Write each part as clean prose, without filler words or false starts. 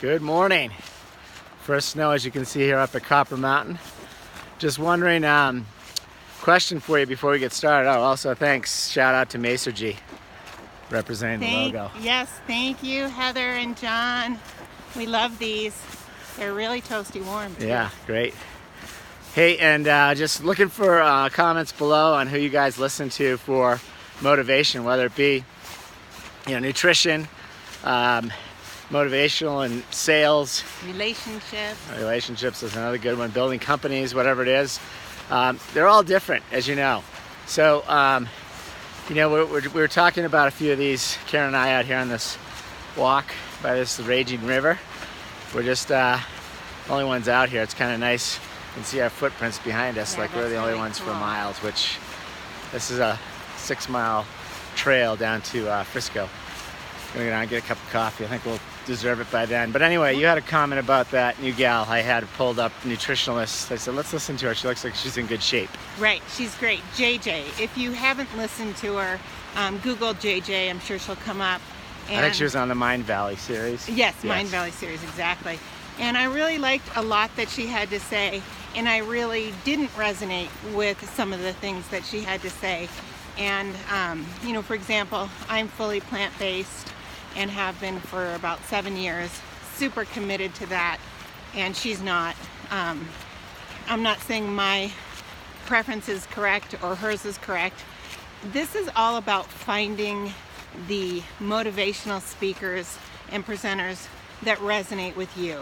Good morning. First snow, as you can see here up at Copper Mountain. Just wondering, question for you before we get started. Oh, also thanks, shout out to Masergy, representing the logo. Yes, thank you, Heather and John. We love these. They're really toasty warm too. Yeah, great. Hey, and just looking for comments below on who you guys listen to for motivation, whether it be, nutrition, motivational and sales. Relationships is another good one. Building companies, whatever it is. They're all different, as you know. So, we're talking about a few of these, Karen and I, out here on this walk by this raging river. We're just the only ones out here. It's kind of nice. You can see our footprints behind us, like we're the only ones for miles, which this is a 6-mile trail down to Frisco. Gonna go down and get a cup of coffee. I think we'll deserve it by then. But anyway, you had a comment about that new gal I had pulled up, nutritionalist. I said, let's listen to her. She looks like she's in good shape. Right, she's great. JJ. If you haven't listened to her, Google JJ. I'm sure she'll come up. And I think she was on the Mind Valley series. Yes, Mind Valley series, exactly. And I really liked a lot that she had to say, and I really didn't resonate with some of the things that she had to say. And, for example, I'm fully plant-based and have been for about 7 years, super committed to that, and she's not. I'm not saying my preference is correct or hers is correct. This is all about finding the motivational speakers and presenters that resonate with you,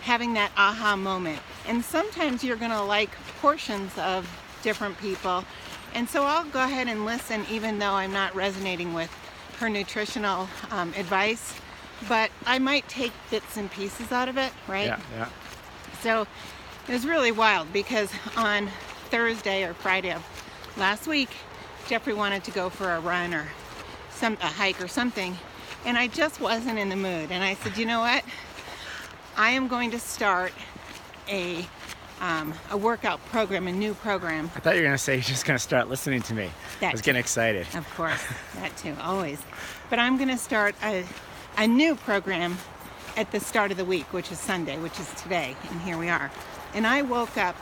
having that aha moment. And sometimes you're gonna like portions of different people, and so I'll go ahead and listen even though I'm not resonating with her nutritional advice, but I might take bits and pieces out of it, right? Yeah. So it was really wild because on Thursday or Friday of last week, Jeffrey wanted to go for a run or a hike or something, and I just wasn't in the mood. And I said, you know what? I am going to start a workout program, a new program. I thought you were going to say you're just going to start listening to me. I was getting excited. Of course, that too, always. But I'm going to start a new program at the start of the week, which is Sunday, which is today, and here we are. And I woke up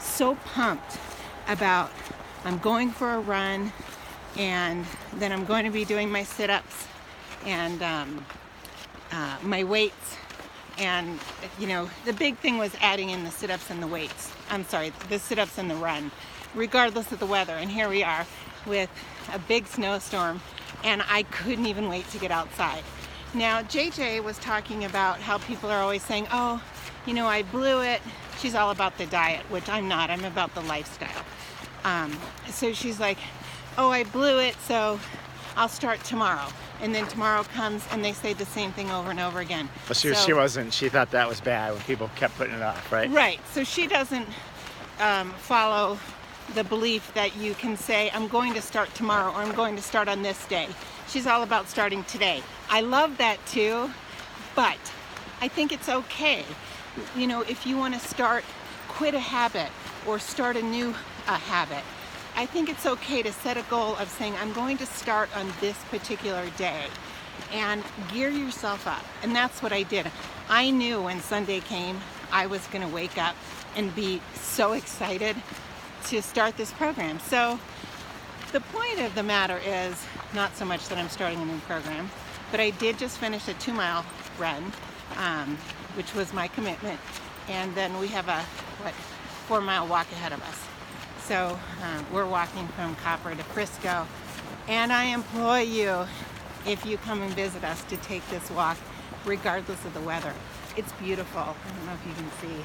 so pumped about I'm going for a run, and then I'm going to be doing my sit-ups and my weights. And, the big thing was adding in the sit-ups and the weights. I'm sorry, the sit-ups and the run, regardless of the weather. And here we are with a big snowstorm, and I couldn't even wait to get outside. Now, JJ was talking about how people are always saying, oh, I blew it. She's all about the diet, which I'm not. I'm about the lifestyle. So she's like, oh, I blew it, so I'll start tomorrow. And then tomorrow comes and they say the same thing over and over again. Well, she thought that was bad when people kept putting it off, right? Right. So she doesn't follow the belief that you can say, I'm going to start tomorrow or I'm going to start on this day. She's all about starting today. I love that too, but I think it's okay. If you want to quit a habit or start a new habit, I think it's okay to set a goal of saying, I'm going to start on this particular day and gear yourself up. And that's what I did. I knew when Sunday came, I was going to wake up and be so excited to start this program. So the point of the matter is not so much that I'm starting a new program, but I did just finish a 2-mile run, which was my commitment. And then we have a 4-mile walk ahead of us. So we're walking from Copper to Frisco, and I implore you, if you come and visit us, to take this walk regardless of the weather. It's beautiful. I don't know if you can see.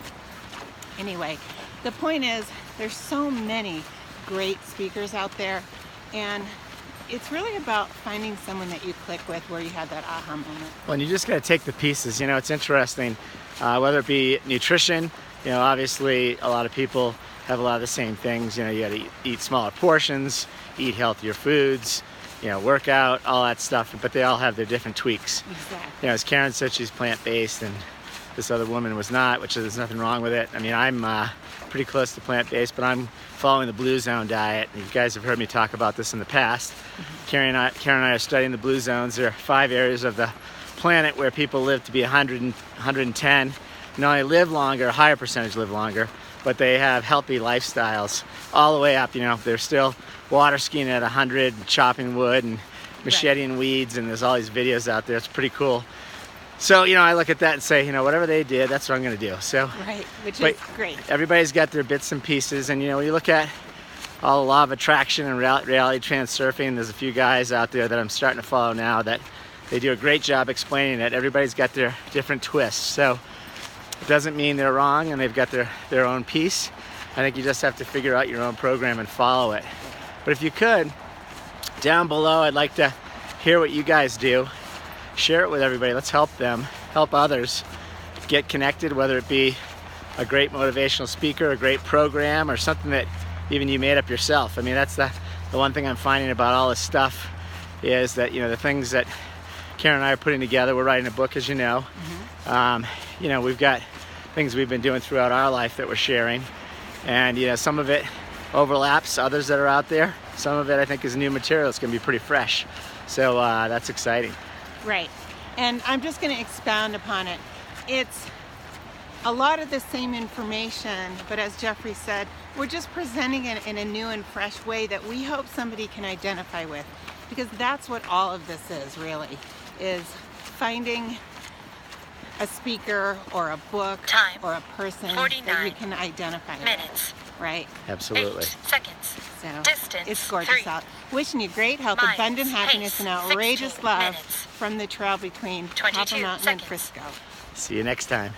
Anyway, the point is there's so many great speakers out there, and it's really about finding someone that you click with where you have that aha moment. Well, and you just got to take the pieces. It's interesting, whether it be nutrition, obviously a lot of people have a lot of the same things. You got to eat smaller portions, eat healthier foods, work out, all that stuff, but they all have their different tweaks. Exactly. As Karen said, she's plant-based, and this other woman was not, which there's nothing wrong with it. I mean, I'm pretty close to plant-based, but I'm following the Blue Zone diet. You guys have heard me talk about this in the past. Karen and I are studying the Blue Zones. There are 5 areas of the planet where people live to be 100 and 110, not only live longer, a higher percentage live longer, but they have healthy lifestyles all the way up. You know, they're still water skiing at 100, chopping wood and macheting weeds, and there's all these videos out there. It's pretty cool. So, you know, I look at that and say, you know, whatever they did, that's what I'm going to do. So, right, which is great. Everybody's got their bits and pieces, and you know, when you look at all the law of attraction and reality transurfing, there's a few guys out there that I'm starting to follow now that they do a great job explaining it. Everybody's got their different twists, so it doesn't mean they're wrong and they've got their own piece. I think you just have to figure out your own program and follow it. But if you could, down below, I'd like to hear what you guys do. Share it with everybody. Let's help them, help others get connected, whether it be a great motivational speaker, a great program, or something that even you made up yourself. I mean, that's the one thing I'm finding about all this stuff is that, you know, the things that Karen and I are putting together, we're writing a book, as you know. You know, we've got things we've been doing throughout our life that we're sharing. And, you know, some of it overlaps others that are out there. Some of it, I think, is new material. It's going to be pretty fresh. So that's exciting. Right. And I'm just going to expound upon it. It's a lot of the same information, but as Jeffrey said, we're just presenting it in a new and fresh way that we hope somebody can identify with. Because that's what all of this is, really, is finding a speaker or a book or a person that you can identify with. Right? Absolutely. 8 seconds. So Distance, it's gorgeous 3 out. Wishing you great health, miles. abundant happiness, Pace, and outrageous 16 love minutes. from the trail between 22 Copper Mountain and seconds. Frisco. See you next time.